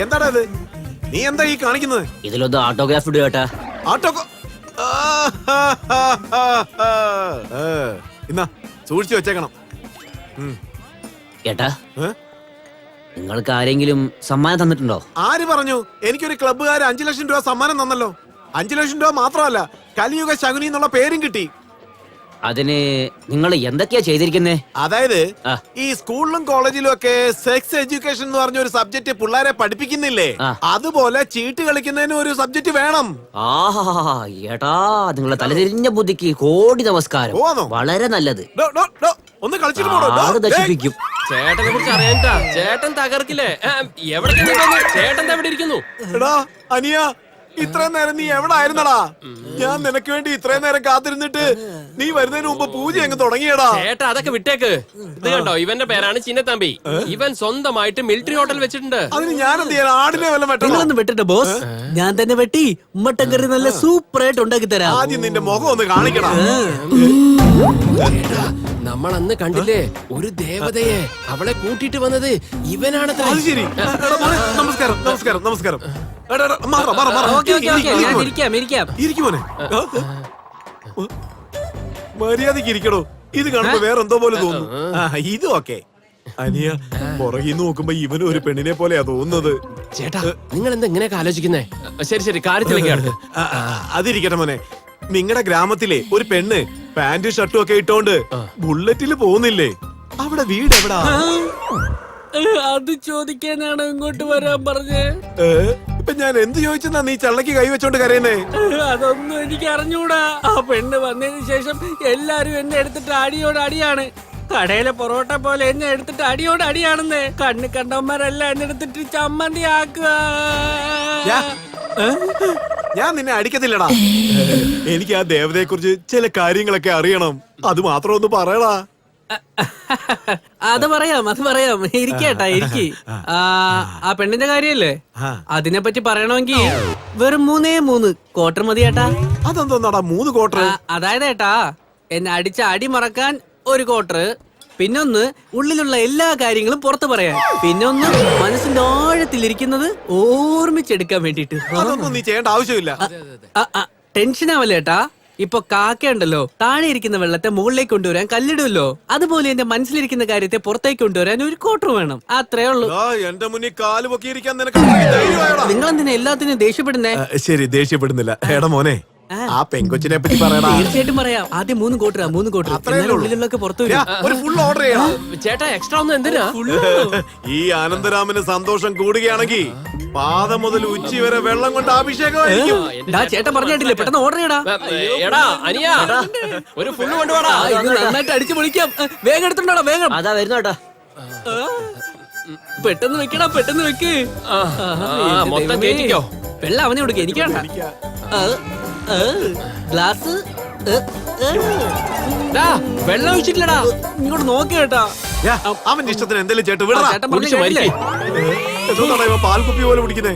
എന്താടാ ഇത്? നീ എന്താ ഈ കാണിക്കുന്നത്? ഇതിലൊന്ന് ഓട്ടോഗ്രാഫ് ഇടുക ചേട്ടാ. ആട്ടോക്കോ ഇന്നാ സൂക്ഷിച്ചു വെച്ചേക്കണം. ചേട്ടാ, നിങ്ങൾക്ക് ആരെങ്കിലും സമ്മാനം തന്നിട്ടുണ്ടോ? ആര് പറഞ്ഞു? എനിക്കൊരു ക്ലബ്ബുകാര് 5 ലക്ഷം രൂപ സമ്മാനം തന്നല്ലോ. 5 ലക്ഷം രൂപ മാത്രമല്ല, കലിയുഗ ശകുനി എന്നുള്ള പേരും കിട്ടി. അതിന് നിങ്ങൾ എന്തൊക്കെയാ ചെയ്തിരിക്കുന്നേ? അതായത് ഈ സ്കൂളിലും കോളേജിലും ഒക്കെ സെക്സ് എഡ്യൂക്കേഷൻ എന്ന് പറഞ്ഞ ഒരു സബ്ജക്ട് പിള്ളേരെ പഠിപ്പിക്കുന്നില്ലേ, അതുപോലെ ചീട്ട് കളിക്കുന്നതിന് ഒരു സബ്ജക്ട് വേണം. ആഹാ ഏട്ടാ, നിങ്ങളുടെ തലതിരിഞ്ഞ ബുദ്ധിക്ക് കോടി നമസ്കാരം. വളരെ നല്ലത്. ഒന്ന് കളിച്ചിട്ട് നശിപ്പിക്കും. ചേട്ടനെ കുറിച്ച് അറിയാനിട്ടാ, ചേട്ടൻ തകർക്കില്ലേ? എവിടെ ചേട്ടൻ എവിടെ ഇരിക്കുന്നു? എടാ അനിയ, ഇത്രയും നേരം നീ എവിടെ ആയിരുന്നടാ? ഞാൻ നിനക്ക് വേണ്ടി ഇത്രയും നേരം കാത്തിരുന്നിട്ട് നീ വരുന്നതിന് മുമ്പ് പൂജ അങ്ങ് തുടങ്ങിയടാ. ചേട്ടാ അതൊക്കെ വിട്ടേക്ക്. ഇത് കണ്ടോ, ഇവന്റെ പേരാണ് ചിന്നത്തമ്പി. ഇവൻ സ്വന്തമായിട്ട് മിലിറ്ററി ഹോട്ടൽ വെച്ചിട്ടുണ്ട്. അതിന് ഞാൻ എന്ത് ചെയ്യാൻ? ആടിനെ വല്ല വെട്ടണം. വെട്ടിട്ട് ബോസ്, ഞാൻ തന്നെ വെട്ടി ഉമ്മട്ടൻ കറി നല്ല സൂപ്പർ ആയിട്ട് ഉണ്ടാക്കി തരാം. ആദ്യം നിന്റെ മുഖം ഒന്ന് കാണിക്കണം. നമ്മൾ അന്ന് കണ്ടില്ലേ ഒരു ദേവതയെ, അവളെ കൂട്ടിട്ട് വന്നത് ഇവനാണ്. അത് ശരി. നമസ്കാരം നമസ്കാരം നമസ്കാരം. മര്യാദക്ക് ഇരിക്കണോ? ഇത് കാണുമ്പോ വേറെ എന്തോ പോലെ തോന്നുന്നു. ഇത് ഓക്കെ. അനിയ, പുറകിൽ നോക്കുമ്പോ ഇവനും ഒരു പെണ്ണിനെ പോലെയാ തോന്നുന്നത്. ചേട്ടാ നിങ്ങൾ എന്താ ഇങ്ങനെയൊക്കെ ആലോചിക്കുന്നേ? ശരി ശരി, കാര്യത്തിലേക്ക്. അതിരിക്കട്ടെ മോനെ, നിങ്ങളുടെ ഗ്രാമത്തിലെ ഒരു പെണ്ണ് പാന്റും ഷർട്ടും ഒക്കെ ഇട്ടോണ്ട് ബുള്ളറ്റിൽ പോകുന്നില്ലേ? അവിടെ വീട് എവിടാ? അത് ചോദിക്കാനാണ് ഇങ്ങോട്ട് വരാൻ പറഞ്ഞേ. ഇപ്പൊ ഞാൻ എന്ത് ചോദിച്ചെന്നാ നീ ചള്ളക്ക് കൈവച്ചോണ്ട് കരയുന്നേ? അതൊന്നും എനിക്ക് അറിഞ്ഞൂടാ. ആ പെണ്ണ് വന്നതിന് ശേഷം എല്ലാരും എന്നെ എടുത്തിട്ട് അടിയോട് അടിയാണ്. കടയിലെ പൊറോട്ട പോലെ എന്നെ എടുത്തിട്ട് അടിയോട് അടിയാണെന്ന്. കണ്ണ് കണ്ടവന്മാരെല്ലാം എന്നെ എടുത്തിട്ട് ചമ്മന്തി ആക്കുക. ഞാൻ നിന്നെ അടിക്കത്തില്ലടാ. എനിക്ക് ആ ദേവതയെ കുറിച്ച് ചില കാര്യങ്ങളൊക്കെ അറിയണം. അത് മാത്രം ഒന്ന് പറയടാ. അത് പറയാം. ഇരിക്കേട്ടാ, ഇരിക്കി. ആ പെണ്ണിന്റെ കാര്യല്ലേ, അതിനെ പറ്റി പറയണമെങ്കിൽ വെറും 3 ക്വാർട്ടർ മതി ഏട്ടാ. അതെന്തോന്നാടാ 3 ക്വാർട്ടർ? അതായത് ഏട്ടാ, എന്നെ അടിച്ച അടി മറക്കാൻ 1 ക്വാർട്ടർ, പിന്നൊന്ന് ഉള്ളിലുള്ള എല്ലാ കാര്യങ്ങളും പുറത്തു പറയാൻ, പിന്നൊന്ന് മനസ്സിന്റെ ആഴത്തിലിരിക്കുന്നത് ഓർമ്മിച്ചെടുക്കാൻ വേണ്ടിട്ട്. അതൊന്നും നീ ചെയ്യേണ്ട ആവശ്യമില്ല. ടെൻഷൻ ആവല്ലേ ഏട്ടാ. ഇപ്പൊ കാക്കയുണ്ടല്ലോ, താഴെ ഇരിക്കുന്ന വെള്ളത്തെ മുകളിലേക്ക് കൊണ്ടുവരാൻ കല്ലിടുമല്ലോ, അതുപോലെ എന്റെ മനസ്സിലിരിക്കുന്ന കാര്യത്തെ പുറത്തേക്ക് കൊണ്ടുവരാൻ 1 ക്വാർട്ടർ വേണം. അത്രേ ഉള്ളൂ. എന്റെ മുന്നിൽ കാല് പൊക്കിയിരിക്കാൻ നിനക്ക് നിങ്ങൾ എന്തിനാ എല്ലാത്തിനും ദേഷ്യപ്പെടുന്നേ? ശരി, ദേഷ്യപ്പെടുന്നില്ല. എടാ മോനെ, ആ പെങ്കൊച്ചിനെ പറ്റി പറയടാ. തീർച്ചയായിട്ടും പറയാം. ആദ്യം 3 ക്വാർട്ടർ ഉള്ളിലൊക്കെ പുറത്തു വരും. ഒരു ഫുൾ ഓർഡർ ചെയ്യണം. ചേട്ടാ എക്സ്ട്രാ ഒന്നും എന്തിനാ? ഈ ആനന്ദരാമന് സന്തോഷം കൂടുകയാണെങ്കിൽ പാദം മുതൽ ഉച്ചി വരെ വെള്ളം കൊണ്ട് അഭിഷേകമായിരിക്കും. ചേട്ടൻ പറഞ്ഞിട്ടില്ലേ, പെട്ടെന്ന് ഓർഡർ ചെയ്യടാ. എടാ അനിയാ, ഒരു ഫുള്ള് കൊണ്ടുപോടാ. നന്നായിട്ട് അടിച്ചു പൊളിക്കാം. വേഗം എടുത്തോണ്ടാ, വേഗം. അതാ വരുന്നു കേട്ടോ. പെട്ടെന്ന് വെക്കടാ, പെട്ടെന്ന് വെക്ക്. മൊത്തം കേറ്റിക്കോ. വെള്ളം അവനെ കൊടുക്ക, എനിക്ക് വേണ്ട. ഗ്ലാസ് വെള്ളം ഒഴിച്ചിട്ടില്ലടാ. ഇങ്ങോട്ട് നോക്കി കേട്ടാ. അവന്റെ ഇഷ്ടത്തിന് എന്തെങ്കിലും ചേട്ടൻ വിടടാ. പാൽക്കുപ്പി പോലെ കുടിക്കുന്നേ.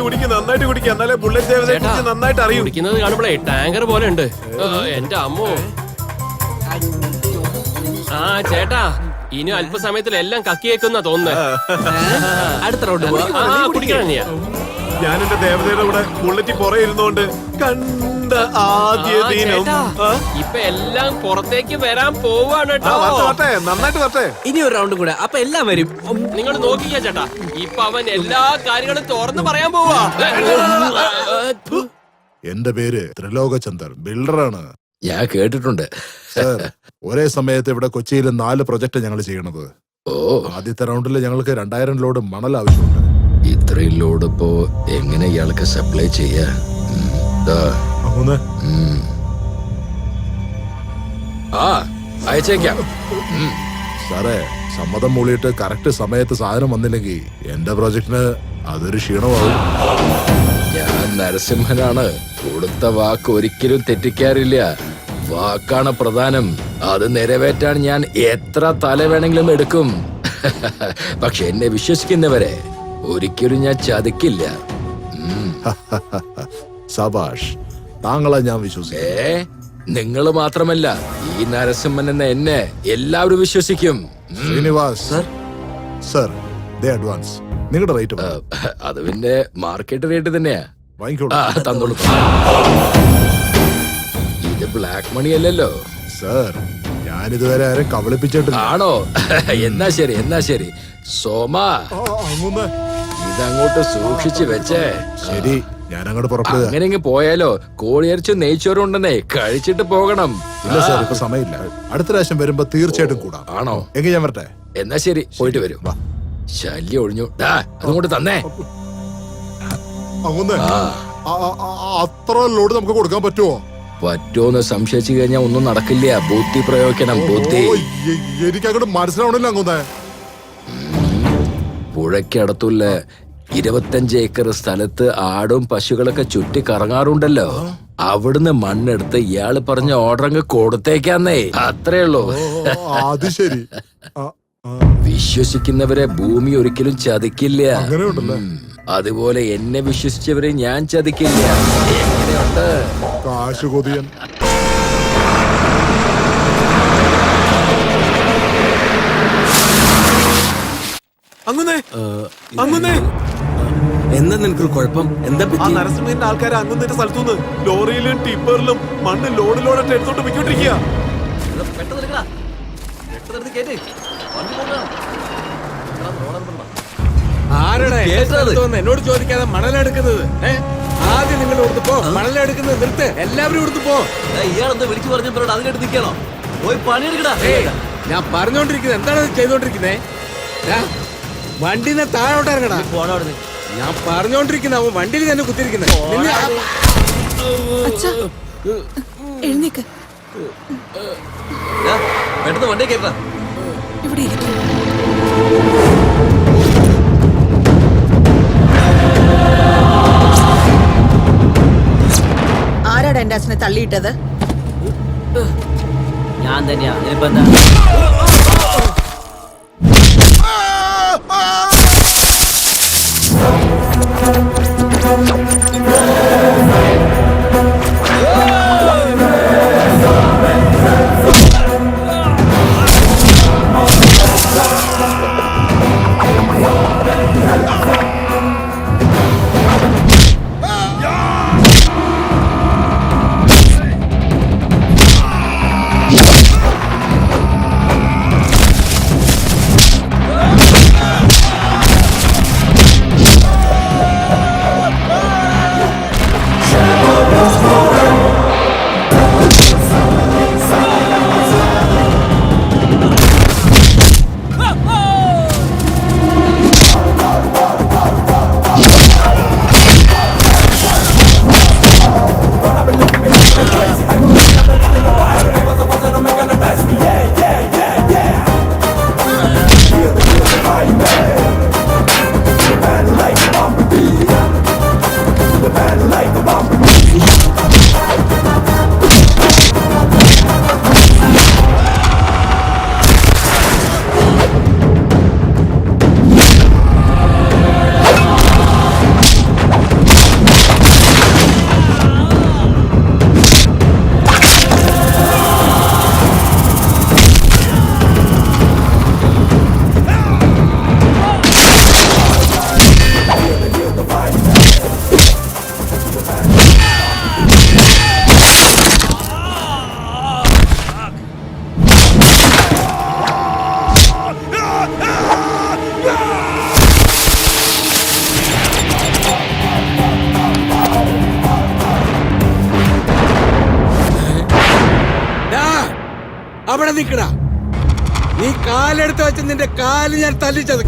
കുടിക്ക് നന്നായിട്ട് കുടിക്കുക, എന്നാലേ ബുള്ളറ്റ് ദേവതയെ കുറിച്ച് നന്നായിട്ട് അറിയൂ. കുടിക്കുന്നത് കാണുമ്പോഴേ ടാങ്കർ പോലെ ഉണ്ട്. എന്റെ അമ്മോ. ചേട്ടാ ഇനി അല്പസമയത്തിൽ എല്ലാം കക്കിയേക്കുന്ന തോന്നുന്നത്. അടുത്ത റൗണ്ട് കുടിക്കണം. ഞാൻ എന്റെ ദേവതയുടെ കൂടെ ബുള്ളറ്റിൽ പുറകെ ഇരുന്നോണ്ട് കണ്ട ആദ്യ ദിനം. ഇപ്പൊ എല്ലാം പുറത്തേക്ക് വരാൻ പോവാണ് കേട്ടോ. നന്നായിട്ട് വരട്ടെ. ഇനി ഒരു റൗണ്ട് കൂടെ, അപ്പൊ എല്ലാം വരും. നിങ്ങൾ നോക്കിക്കാ ചേട്ടാ, ഇപ്പൊ അവൻ എല്ലാ കാര്യങ്ങളും തുറന്ന് പറയാൻ പോവാ. എന്റെ പേര് ത്രിലോകചന്ദർ, ബിൽഡറാണ്. ഞാൻ കേട്ടിട്ടുണ്ട്. ഒരേ സമയത്ത് ഇവിടെ കൊച്ചിയിൽ 4 പ്രൊജക്ട് ഞങ്ങൾ ചെയ്യണത്. ആദ്യത്തെ റൗണ്ടിൽ ഞങ്ങൾക്ക് 2000 ലോഡ് മണൽ ആവശ്യമുണ്ട്. ഇത്രയും ലോഡ് ഇപ്പോ എങ്ങനെ ഇയാൾക്ക് സപ്ലൈ ചെയ്യാ? അയച്ചേക്കാം സാറേ. സമ്മതം മൂളിയിട്ട് കറക്റ്റ് സമയത്ത് സാധനം വന്നില്ലെങ്കിൽ എന്റെ പ്രോജക്റ്റിന് അതൊരു ക്ഷീണമാവും. ഞാൻ നരസിംഹനാണ്. കൊടുത്ത വാക്ക് ഒരിക്കലും തെറ്റിക്കാറില്ല. വാക്കാണ് പ്രധാനം. അത് നിറവേറ്റാൻ ഞാൻ എത്ര തല വേണമെങ്കിലും എടുക്കും. പക്ഷെ എന്നെ വിശ്വസിക്കുന്നവരെ ഒരിക്കലും ഞാൻ ചതിക്കില്ല. സബാഷ്, താങ്കളെ ഞാൻ വിശ്വസിക്കും. നിങ്ങൾ മാത്രമല്ല, ഈ നരസിംഹൻ എന്ന എന്നെ എല്ലാവരും വിശ്വസിക്കും. ശ്രീനിവാസ് സർ, ദേ അഡ്വാൻസ്. നിങ്ങളുടെ റേറ്റ് അത് പിന്നെ മാർക്കറ്റ് റേറ്റ് തന്നെയാ. വാങ്ങിക്കോളൂ. തന്നോളൂ. ഇത് ബ്ലാക്ക് മണി അല്ലല്ലോ സർ. ഞാനിതുവരെ ആരും കബളിപ്പിച്ചിട്ടില്ല. ആണോ? എന്നാ ശരി, എന്നാ ശരി. സോമ, ഇതങ്ങോട്ട് സൂക്ഷിച്ചു വെച്ചേ. ശരി, ഞാൻ അങ്ങോട്ട് പുറപ്പെടുക. അങ്ങനെ പോയാലോ? കോഴിയരച്ചു നെയ്ച്ചോറും ഉണ്ടെന്നേ, കഴിച്ചിട്ട് പോകണം. ഇല്ല സാർ, ഇപ്പൊ സമയമില്ല. അടുത്ത പ്രാവശ്യം വരുമ്പോ തീർച്ചയായിട്ടും കൂടാം. ആണോ? എങ്കിൽ ഞാൻ വരട്ടെ. എന്നാ ശരി, പോയിട്ട് വരും. ശല്യം ഒഴിഞ്ഞു. അതുകൊണ്ട് തന്നേ. അങ്ങനെ അത്ര ലോഡ് നമുക്ക് കൊടുക്കാൻ പറ്റുമോ? പറ്റുമോന്ന് സംശയിച്ചു കഴിഞ്ഞാൽ ഒന്നും നടക്കില്ല. ബുദ്ധി പ്രയോഗിക്കണം, ബുദ്ധി. എനിക്ക് അങ്ങോട്ട് മനസ്സിലാവണില്ല. അങ്ങനെ പുഴയ്ക്കടുത്തുള്ള 25 ഏക്കർ സ്ഥലത്ത് ആടും പശുക്കളൊക്കെ ചുറ്റി കറങ്ങാറുണ്ടല്ലോ. അവിടുന്ന് മണ്ണെടുത്ത് ഇയാള് പറഞ്ഞ ഓർഡർ അങ്ങ് കൊടുത്തേക്കാന്നേ. അത്രേ ഉള്ളൂ. അത് ശരി. വിശ്വസിക്കുന്നവരെ ഭൂമി ഒരിക്കലും ചതിക്കില്ല. അങ്ങനെയുണ്ടല്ലേ? അതുപോലെ എന്നെ വിശ്വസിച്ചവരെ ഞാൻ ചതിക്കില്ല. എങ്ങനെയുണ്ട്? കാശ് കൊതിയൻ. അങ്ങനെ എന്താ നിനക്കൊരു കുഴപ്പം? എന്താ ആ പറ്റി? നരസിംഹന്റെ ആൾക്കാർ അങ്ങുന്നതിന്റെ സ്ഥലത്തുനിന്ന് ലോറിയിലും ടിപ്പറിലും മണ്ണ് ലോഡിലോടെ എടുത്തോട്ട് പോയിക്കൊണ്ടിരിക്കുക. ആരുടെ എന്നോട് ചോദിക്കാതെ മണലെടുക്കുന്നത്? ആദ്യം നിങ്ങൾ ഇവിടുന്ന് പോ. മണലെടുക്കുന്നത് നിർത്ത്. എല്ലാവരും ഇവിടുന്ന് പോ. ഇയാളെന്താ വിളിച്ചു പറഞ്ഞപ്പോഴാണ് അതിനടുത്ത് നിൽക്കണോ? പോയി പണിയെടുക്കടാ. ഞാൻ പറഞ്ഞോണ്ടിരിക്കുന്നത് എന്താണ് ചെയ്തോണ്ടിരിക്കുന്നേ? വണ്ടിനെ താഴോട്ട് ഇറങ്ങടാ. ഞാൻ പറഞ്ഞോണ്ടിരിക്കുന്ന അവൻ വണ്ടിയിൽ തന്നെ കുത്തിരിക്കുന്നത്. എഴുന്നേക്ക്. പെട്ടെന്ന് വണ്ടി കേട്ടാ. ഇവിടെ ഇരിക്കും. ആരാടാ എന്റെ അച്ഛനെ തള്ളിയിട്ടത്? ഞാൻ തന്നെയാ. ഇതിപ്പോ എന്താ? അവിടെ നിക്കടാ. നീ കാലെടുത്ത് വെച്ച് നിന്റെ കാല് ഞാൻ തല്ലിച്ചത്.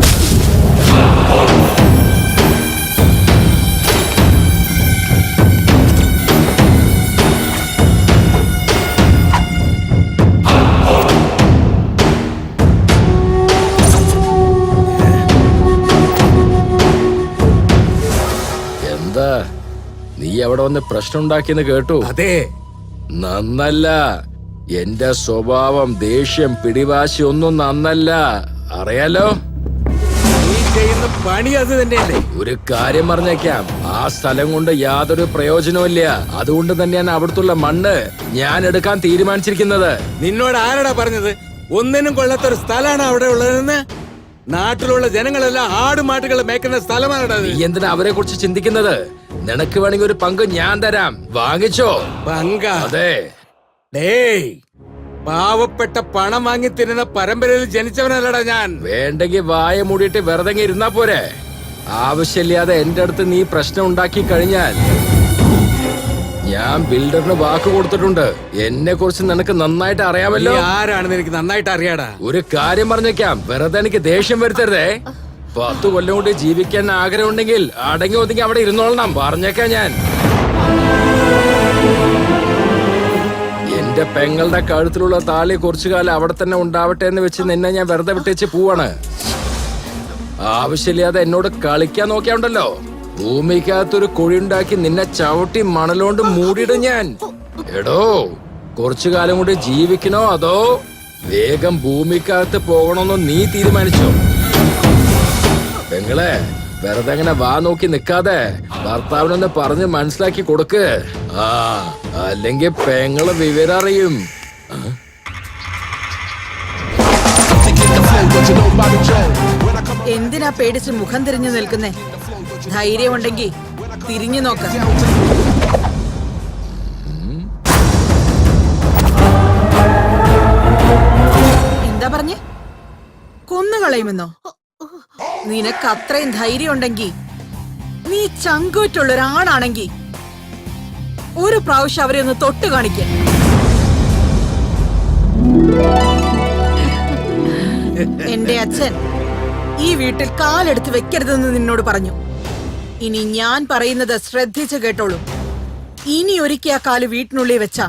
എന്താ നീ അവിടെ വന്ന് പ്രശ്നം ഉണ്ടാക്കിയെന്ന് കേട്ടു. അതെ, നന്നല്ല. എന്റെ സ്വഭാവം, ദേഷ്യം, പിടിവാശി ഒന്നും നന്നല്ല, അറിയാലോ. നീ ചെയ്യുന്ന പണി അത് തന്നെയല്ലേ? ഒരു കാര്യം പറഞ്ഞേക്കാം, ആ സ്ഥലം കൊണ്ട് യാതൊരു പ്രയോജനമില്ല. അതുകൊണ്ട് തന്നെയാണ് അവിടുത്തെ മണ്ണ് ഞാൻ എടുക്കാൻ തീരുമാനിച്ചിരിക്കുന്നത്. നിന്നോട് ആരടാ പറഞ്ഞത് ഒന്നിനും കൊള്ളാത്തൊരു സ്ഥലമാണ് അവിടെ ഉള്ളതെന്ന്? നാട്ടിലുള്ള ജനങ്ങളെല്ലാം ആടുമാട്ടുകളെ മേക്കുന്ന സ്ഥലമാണത്. നീ എന്തിനാ അവരെ കുറിച്ച് ചിന്തിക്കുന്നത്? നിനക്ക് വേണമെങ്കിൽ ഒരു പങ്ക് ഞാൻ തരാം, വാങ്ങിച്ചോ. പങ്ക? അതെ. ഡേയ്, പാവപ്പെട്ട പണം വാങ്ങി തിന്നുന്ന പരമ്പരയിൽ ജനിച്ചവനല്ലടാ ഞാൻ. വേണ്ടെങ്കിൽ വായ മൂടിയിട്ട് വെറുതെ ഇരുന്നാ പോരെ. ആവശ്യമില്ലാതെ എന്റെ അടുത്ത് നീ പ്രശ്നം ഉണ്ടാക്കി കഴിഞ്ഞാൽ ഞാൻ ബിൽഡറിന് വാക്ക് കൊടുത്തിട്ടുണ്ട്. എന്നെ കുറിച്ച് നിനക്ക് നന്നായിട്ട് അറിയാമല്ലോ. നീ ആരാണെന്ന് എനിക്ക് നന്നായിട്ട് അറിയാടാ. ഒരു കാര്യം പറഞ്ഞേക്കാം, വെറുതെ എനിക്ക് ദേഷ്യം വരുത്തരുതേ. 10 കൊല്ലം കൊണ്ട് ജീവിക്കാൻ ആഗ്രഹം ഉണ്ടെങ്കിൽ അടങ്ങി ഒതുങ്ങി അവിടെ ഇരുന്നോളണം, പറഞ്ഞേക്കാം ഞാൻ. എന്റെ പെങ്ങളുടെ കഴുത്തിലുള്ള താലി കുറച്ചു കാലം അവിടെ തന്നെ ഉണ്ടാവട്ടെ എന്ന് വെച്ച് നിന്നെ ഞാൻ വെറുതെ വിട്ടേച്ച് പോവാണ്. ആവശ്യമില്ലാതെ എന്നോട് കളിക്കാൻ നോക്കിയാണ്ടല്ലോ, ഭൂമിക്കകത്തൊരു കുഴിയുണ്ടാക്കി നിന്നെ ചവിട്ടി മണലോണ്ട് മൂടിയിടും ഞാൻ. എടോ, കുറച്ചു കാലം കൊണ്ട് ജീവിക്കണോ അതോ വേഗം ഭൂമിക്കകത്ത് പോകണമെന്നോ നീ തീരുമാനിച്ചോ? പെങ്ങളെ, വെറുതെ അങ്ങനെ വാ നോക്കി നിക്കാതെ ഭർത്താവിനൊന്ന് പറഞ്ഞ് മനസ്സിലാക്കി കൊടുക്ക്. അല്ലെങ്കിൽ പെങ്ങള് വിവരം അറിയും. എന്തിനാ പേടിച്ച് മുഖം തിരിഞ്ഞു നിൽക്കുന്നേ? ധൈര്യമുണ്ടെങ്കിൽ തിരിഞ്ഞു നോക്ക. എന്താ പറഞ്ഞേ? കൊന്നുകളയുമെന്നോ? നിനക്ക് അത്രയും ധൈര്യം ഉണ്ടെങ്കിൽ, നീ ചങ്കൂറ്റുള്ള ഒരാണാണെങ്കിൽ ഒരു പ്രാവശ്യം അവരെ ഒന്ന് തൊട്ട് കാണിക്ക. എന്റെ അച്ഛൻ ഈ വീട്ടിൽ കാലെടുത്ത് വെക്കരുതെന്ന് നിന്നോട് പറഞ്ഞു. ഇനി ഞാൻ പറയുന്നത് ശ്രദ്ധിച്ചു കേട്ടോളൂ. ഇനി ഒരിക്കൽ ആ കാല് വീട്ടിനുള്ളിൽ വെച്ചാ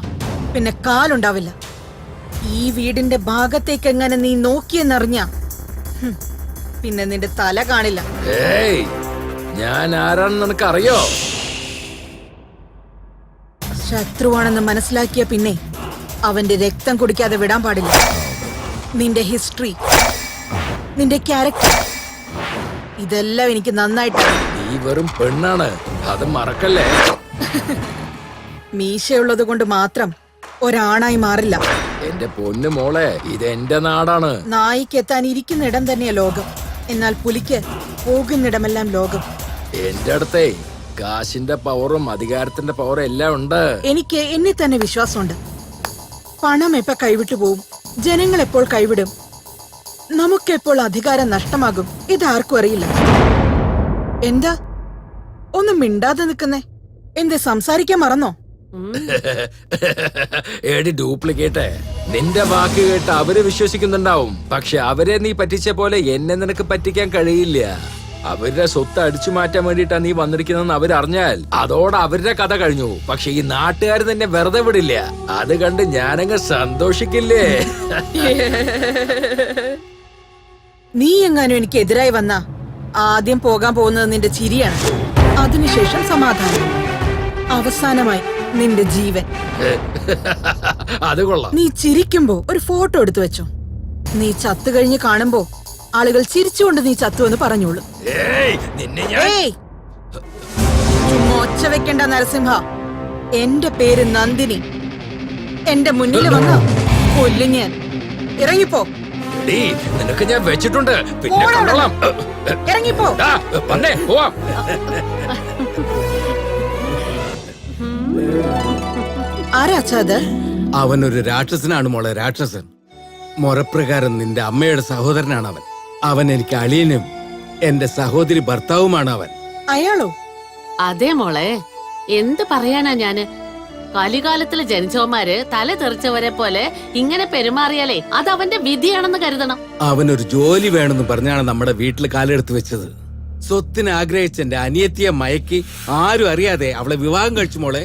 പിന്നെ കാലുണ്ടാവില്ല. ഈ വീടിന്റെ ഭാഗത്തേക്ക് എങ്ങനെ നീ നോക്കിയെന്നറിഞ്ഞ പിന്നെ നിന്റെ തല കാണില്ല. ഏയ്, ഞാൻ ആരാണെന്ന് നിനക്ക് അറിയോ? ശത്രുവാണെന്ന് മനസ്സിലാക്കിയ പിന്നെ അവന്റെ രക്തം കുടിക്കാതെ വിടാൻ പാടില്ല. നിന്റെ ഹിസ്റ്ററി, നിന്റെ ക്യാരക്ടർ, ഇതെല്ലാം എനിക്ക് നന്നായിട്ട്. നീ വെറും പെണ്ണാണ്, അത് മറക്കല്ലേ. മീശയുള്ളത് കൊണ്ട് മാത്രം ഒരാണായി മാറില്ല. എന്റെ പൊന്നു മോളെ, ഇത് എന്റെ നാടാണ്. നായിക്ക് എത്താൻ ഇരിക്കുന്ന ഇടം തന്നെയാ ലോകം, എന്നാൽ പുലിക്ക് പോകുന്നിടമെല്ലാം ലോകം. എന്റെ അടുത്തേ കാശിന്റെ പവറും അധികാരത്തിന്റെ പവറും എല്ലാം ഉണ്ട്. എനിക്ക് എന്നെ തന്നെ വിശ്വാസമുണ്ട്. പണം എപ്പോ കൈവിട്ടു പോവും, ജനങ്ങൾ എപ്പോൾ കൈവിടും, നമുക്കെപ്പോൾ അധികാരം നഷ്ടമാകും, ഇതാർക്കും അറിയില്ല. എന്താ ഒന്നും മിണ്ടാതെ നിൽക്കുന്നേ? എന്ത് സംസാരിക്കാൻ മറന്നോ? ഏടി ഡ്യൂപ്ലിക്കേറ്റ്. നിന്റെ വാക്ക് കേട്ട് അവര് വിശ്വസിക്കുന്നുണ്ടാവും, പക്ഷെ അവരെ നീ പറ്റിച്ച പോലെ എന്നെ നിനക്ക് പറ്റിക്കാൻ കഴിയില്ല. അവരുടെ സ്വത്ത് അടിച്ചു മാറ്റാൻ വേണ്ടിട്ടാ നീ വന്നിരിക്കുന്നതെന്ന് അവരറിഞ്ഞാൽ അതോടെ അവരുടെ കഥ കഴിഞ്ഞു. പക്ഷെ ഈ നാട്ടുകാർ നിന്നെ വെറുതെ വിടില്ല. അത് കണ്ട് ഞാനങ്ങ് സന്തോഷിക്കില്ലേ? നീ എങ്ങാനും എനിക്ക് എതിരായി വന്നാ ആദ്യം പോകാൻ പോകുന്നത് നിന്റെ ചിരിയാണ്, അതിനുശേഷം സമാധാനം, അവസാനമായി നിന്റെ ജീവൻ. അത് കൊള്ളാം. നീ ചിരിക്കുമ്പോ ഒരു ഫോട്ടോ എടുത്തു വെച്ചോ. നീ ചത്തു കഴിഞ്ഞ് കാണുമ്പോ ആളുകൾ ചിരിച്ചുകൊണ്ട് നീ ചത്തു എന്ന് പറഞ്ഞോളൂ. ഏയ്, ചുമ്മാ ഒച്ച വെക്കണ്ട നരസിംഹ. എന്റെ പേര് നന്ദിനി. എന്റെ മുന്നിൽ വന്ന കൊല്ലും ഞാൻ. ഇറങ്ങിപ്പോ. നിനക്ക് ഞാൻ വെച്ചിട്ടുണ്ട്, പിന്നെ കണ്ടോളാം. ഇറങ്ങിപ്പോ. വന്നേ പോവാം. ആരാച്ചത്? അവനൊരു രാക്ഷസനാണ് മോളെ, രാക്ഷസൻ. മുറപ്രകാരം നിന്റെ അമ്മയുടെ സഹോദരനാണ് അവൻ. അവൻ എനിക്ക് അളിയനും എന്റെ സഹോദരി ഭർത്താവുമാണ് അവൻ. അയാളോ? അതെ മോളെ, എന്ത് പറയാനാ ഞാന്. കലികാലത്തില് ജനിച്ചവന്മാര് തല തെറിച്ചവരെ പോലെ ഇങ്ങനെ പെരുമാറിയാലേ അത് അവന്റെ വിധിയാണെന്ന് കരുതണം. അവനൊരു ജോലി വേണമെന്ന് പറഞ്ഞാണ് നമ്മുടെ വീട്ടിൽ കാലെടുത്ത് വെച്ചത്. സ്വത്തിന് ആഗ്രഹിച്ച എന്റെ അനിയത്തിയെ മയക്കി ആരും അറിയാതെ അവളെ വിവാഹം കഴിച്ചു മോളെ.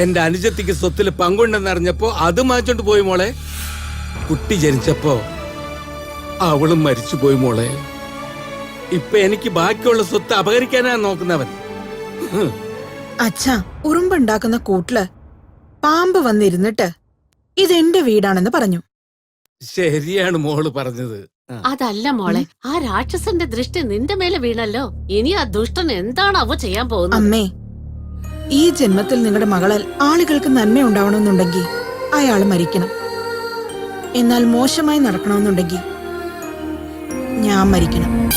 എന്റെ അനുജത്തിക്ക് സ്വത്തിൽ പങ്കുണ്ടെന്ന് അറിഞ്ഞപ്പോ അത് മാറ്റോണ്ട് പോയി മോളെ. കുട്ടി ജനിച്ചപ്പോ അവളും മരിച്ചുപോയി മോളെ. ഇപ്പൊ എനിക്ക് ബാക്കിയുള്ള സ്വത്ത് അപഹരിക്കാനാ നോക്കുന്നവൻ. അച്ഛാ, ഉറുമ്പുണ്ടാക്കുന്ന കൂട്ടില് പാമ്പ് വന്നിരുന്നിട്ട് ഇതെന്റെ വീടാണെന്ന് പറഞ്ഞു. ശരിയാണ് മോള് പറഞ്ഞത്. അതല്ല മോളെ, ആ രാക്ഷസന്റെ ദൃഷ്ടി നിന്റെ മേലെ വീണല്ലോ. ഇനി ആ ദുഷ്ടൻ എന്താണാവോ ചെയ്യാൻ പോകുന്നത്? അമ്മേ, ഈ ജന്മത്തിൽ നിങ്ങളുടെ മകളാൽ ആളുകൾക്ക് നന്മ ഉണ്ടാവണമെന്നുണ്ടെങ്കിൽ അയാൾ മരിക്കണം. എന്നാൽ മോശമായി നടക്കണമെന്നുണ്ടെങ്കിൽ ഞാൻ മരിക്കണം.